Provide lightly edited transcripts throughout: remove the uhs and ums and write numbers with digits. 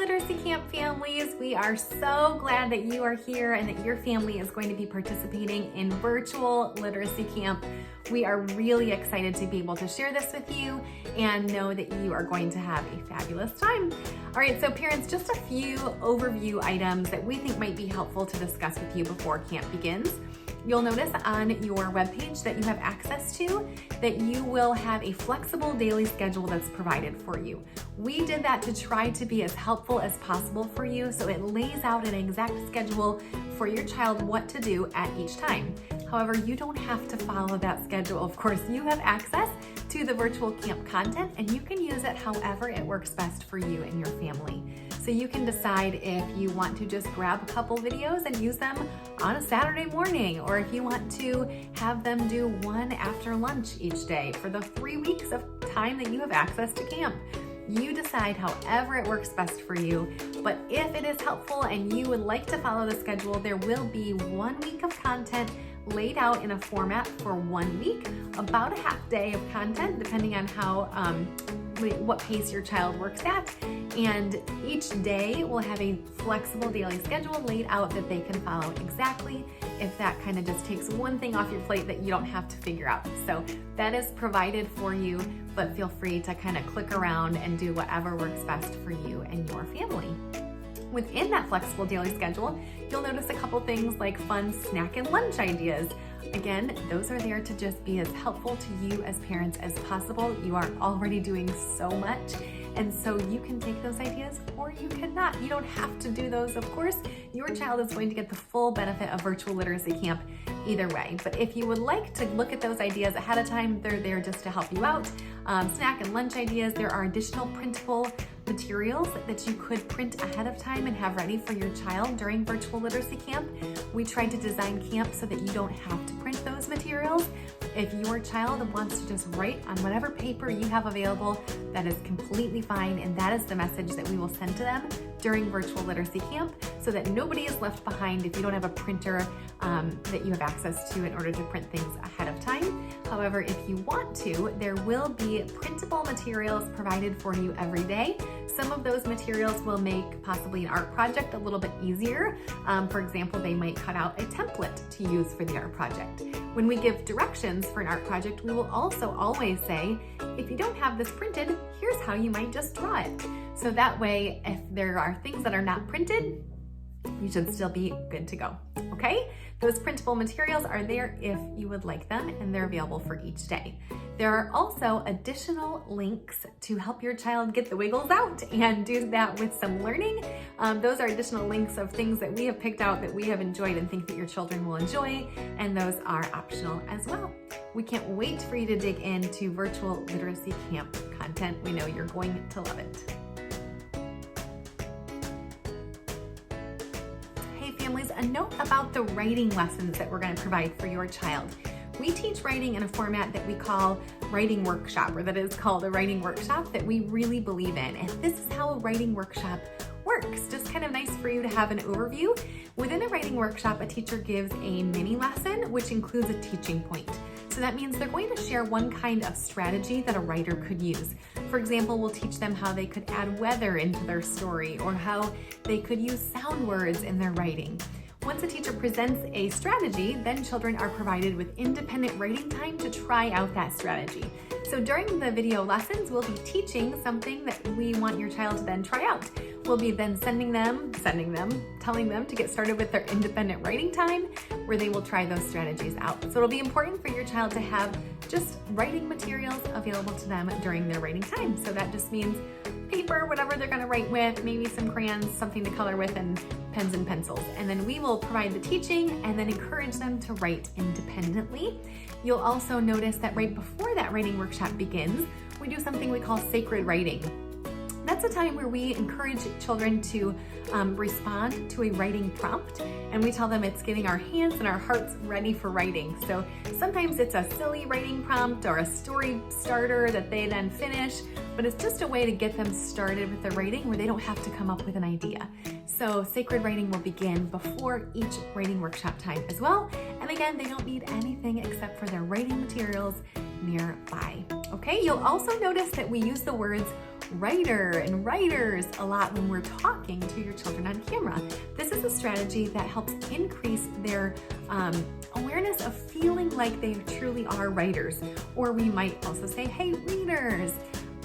Literacy Camp families. We are so glad that you are here and that your family is going to be participating in virtual literacy camp. We are really excited to be able to share this with you and know that you are going to have a fabulous time. All right, so parents, just a few overview items that we think might be helpful to discuss with you before camp begins. You'll notice on your webpage that you have access to that you will have a flexible daily schedule that's provided for you. We did that to try to be as helpful as possible for you, so it lays out an exact schedule for your child what to do at each time. However, you don't have to follow that schedule. Of course, you have access to the virtual camp content and you can use it however it works best for you and your family. So you can decide if you want to just grab a couple videos and use them on a Saturday morning, or if you want to have them do one after lunch each day for the 3 weeks of time that you have access to camp. You decide however it works best for you, but if it is helpful and you would like to follow the schedule, there will be 1 week of content laid out in a format for 1 week, about a half day of content, depending on how what pace your child works at. And each day will have a flexible daily schedule laid out that they can follow exactly if that kind of just takes one thing off your plate that you don't have to figure out. So that is provided for you, but feel free to kind of click around and do whatever works best for you and your family. Within that flexible daily schedule, you'll notice a couple things like fun snack and lunch ideas. Again, those are there to just be as helpful to you as parents as possible. You are already doing so much, and so you can take those ideas or you cannot. You don't have to do those, of course. Your child is going to get the full benefit of virtual literacy camp either way. But if you would like to look at those ideas ahead of time, they're there just to help you out. Snack and lunch ideas, there are additional printable materials that you could print ahead of time and have ready for your child during virtual literacy camp. We tried to design camp so that you don't have to print those materials. If your child wants to just write on whatever paper you have available, that is completely fine, and that is the message that we will send to them during virtual literacy camp so that nobody is left behind if you don't have a printer that you have access to in order to print things ahead of time. However, if you want to, there will be printable materials provided for you every day. Some of those materials will make possibly an art project a little bit easier. For example, they might cut out a template to use for the art project. When we give directions for an art project, we will also always say, if you don't have this printed, here's how you might just draw it. So that way, if there are things that are not printed, you should still be good to go, okay? Those printable materials are there if you would like them, and they're available for each day. There are also additional links to help your child get the wiggles out and do that with some learning. Those are additional links of things that we have picked out that we have enjoyed and think that your children will enjoy, and those are optional as well. We can't wait for you to dig into virtual literacy camp content. We know you're going to love it. Families, a note about the writing lessons that we're going to provide for your child. We teach writing in a format that we call writing workshop, or that is called a writing workshop, that we really believe in. And this is how a writing workshop works. Just kind of nice for you to have an overview. Within a writing workshop, a teacher gives a mini lesson, which includes a teaching point. So that means they're going to share one kind of strategy that a writer could use. For example, we'll teach them how they could add weather into their story, or how they could use sound words in their writing. Once a teacher presents a strategy, then children are provided with independent writing time to try out that strategy. So during the video lessons, we'll be teaching something that we want your child to then try out. We'll be then telling them to get started with their independent writing time, where they will try those strategies out. So it'll be important for your child to have just writing materials available to them during their writing time. So that just means paper, whatever they're gonna write with, maybe some crayons, something to color with, and pens and pencils. And then we will provide the teaching and then encourage them to write independently. You'll also notice that right before that writing workshop begins, we do something we call sacred writing. That's a time where we encourage children to respond to a writing prompt, and we tell them it's getting our hands and our hearts ready for writing. So sometimes it's a silly writing prompt or a story starter that they then finish, but it's just a way to get them started with the writing where they don't have to come up with an idea. So sacred writing will begin before each writing workshop time as well. And again, they don't need anything except for their writing materials nearby. Okay, you'll also notice that we use the words writer and writers a lot when we're talking to your children on camera. This is a strategy that helps increase their awareness of feeling like they truly are writers. Or we might also say, hey, readers.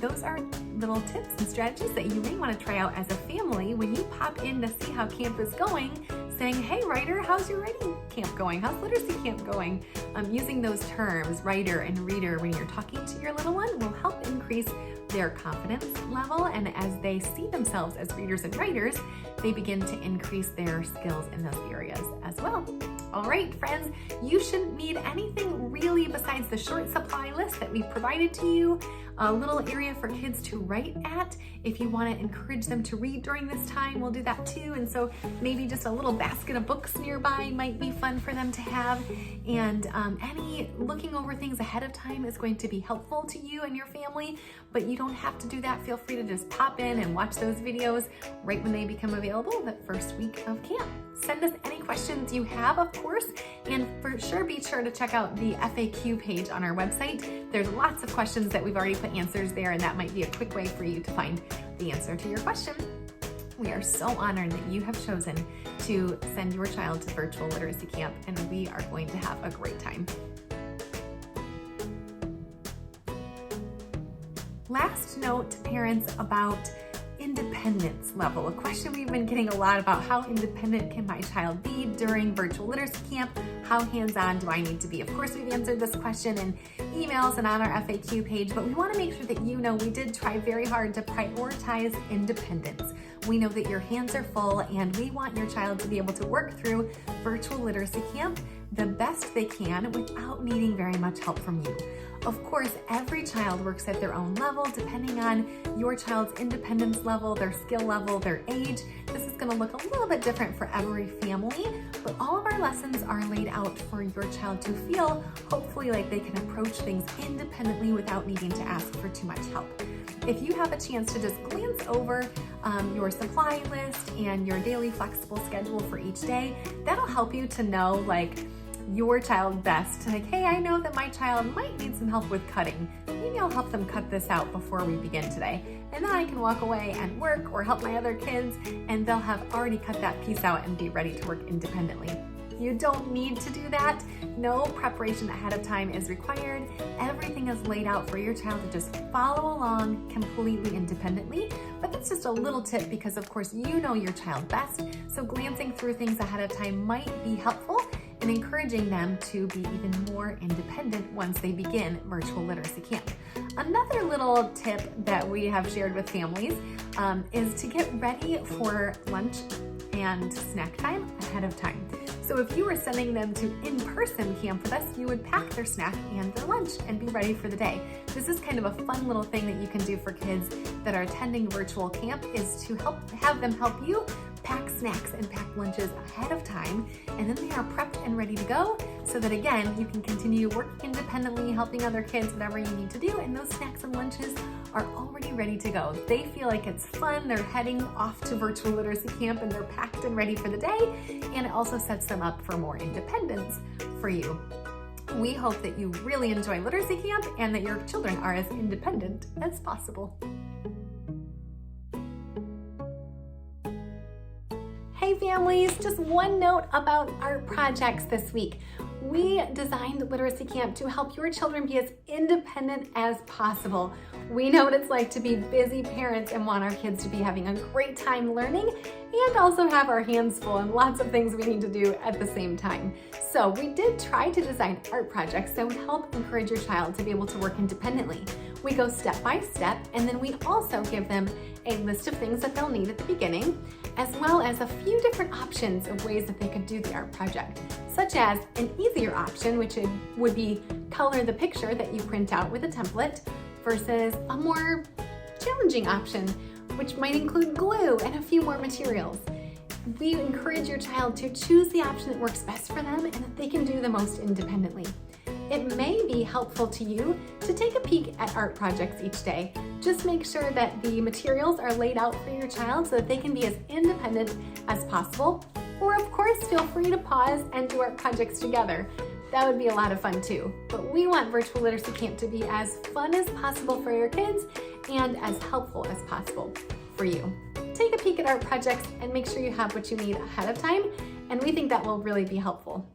Those are little tips and strategies that you may want to try out as a family when you pop in to see how camp is going, saying, hey, writer, how's your writing camp going? How's literacy camp going? Using those terms, writer and reader, when you're talking to your little one will help increase their confidence level, and as they see themselves as readers and writers, they begin to increase their skills in those areas as well. All right, friends, you shouldn't need anything really besides the short supply list that we provided to you, a little area for kids to write at. If you want to encourage them to read during this time, we'll do that too. And so maybe just a little basket of books nearby might be fun for them to have. And any looking over things ahead of time is going to be helpful to you and your family, but you don't have to do that. Feel free to just pop in and watch those videos right when they become available the first week of camp. Send us any questions you have, of course, and for sure be sure to check out the FAQ page on our website. There's lots of questions that we've already put answers there, and that might be a quick way for you to find the answer to your question. We are so honored that you have chosen to send your child to virtual literacy camp, and we are going to have a great time. Last note, parents, about independence level. A question we've been getting a lot about: how independent can my child be during virtual literacy camp? How hands-on do I need to be? Of course, we've answered this question in emails and on our FAQ page, but we want to make sure that you know we did try very hard to prioritize independence. We know that your hands are full, and we want your child to be able to work through virtual literacy camp the best they can without needing very much help from you. Of course, every child works at their own level, depending on your child's independence level, their skill level, their age. This is going to look a little bit different for every family, but all of our lessons are laid out for your child to feel, hopefully, like they can approach things independently without needing to ask for too much help. If you have a chance to just glance over your supply list and your daily flexible schedule for each day, that'll help you to know, like, your child best. Like, hey, I know that my child might need some help with cutting. Maybe I'll help them cut this out before we begin today. And then I can walk away and work or help my other kids, and they'll have already cut that piece out and be ready to work independently. You don't need to do that. No preparation ahead of time is required. Everything is laid out for your child to just follow along completely independently. But that's just a little tip because, of course, you know your child best. So glancing through things ahead of time might be helpful in encouraging them to be even more independent once they begin virtual literacy camp. Another little tip that we have shared with families is to get ready for lunch and snack time ahead of time. So if you were sending them to in-person camp with us, you would pack their snack and their lunch and be ready for the day. This is kind of a fun little thing that you can do for kids that are attending virtual camp, is to have them help you pack snacks and pack lunches ahead of time, and then they are prepped and ready to go, so that again, you can continue working independently, helping other kids, whatever you need to do, and those snacks and lunches are already ready to go. They feel like it's fun, they're heading off to virtual literacy camp, and they're packed and ready for the day, and it also sets them up for more independence for you. We hope that you really enjoy literacy camp and that your children are as independent as possible. Hey families, just one note about our projects this week. We designed Literacy Camp to help your children be as independent as possible. We know what it's like to be busy parents and want our kids to be having a great time learning, and also have our hands full and lots of things we need to do at the same time. So we did try to design art projects that would help encourage your child to be able to work independently. We go step by step, and then we also give them a list of things that they'll need at the beginning, as well as a few different options of ways that they could do the art project, such as an easier option, which would be color the picture that you print out with a template, versus a more challenging option, which might include glue and a few more materials. We encourage your child to choose the option that works best for them and that they can do the most independently. It may be helpful to you to take a peek at art projects each day. Just make sure that the materials are laid out for your child so that they can be as independent as possible. Or of course, feel free to pause and do art projects together. that would be a lot of fun too. But we want virtual literacy camp to be as fun as possible for your kids and as helpful as possible for you. Take a peek at our projects and make sure you have what you need ahead of time, and we think that will really be helpful.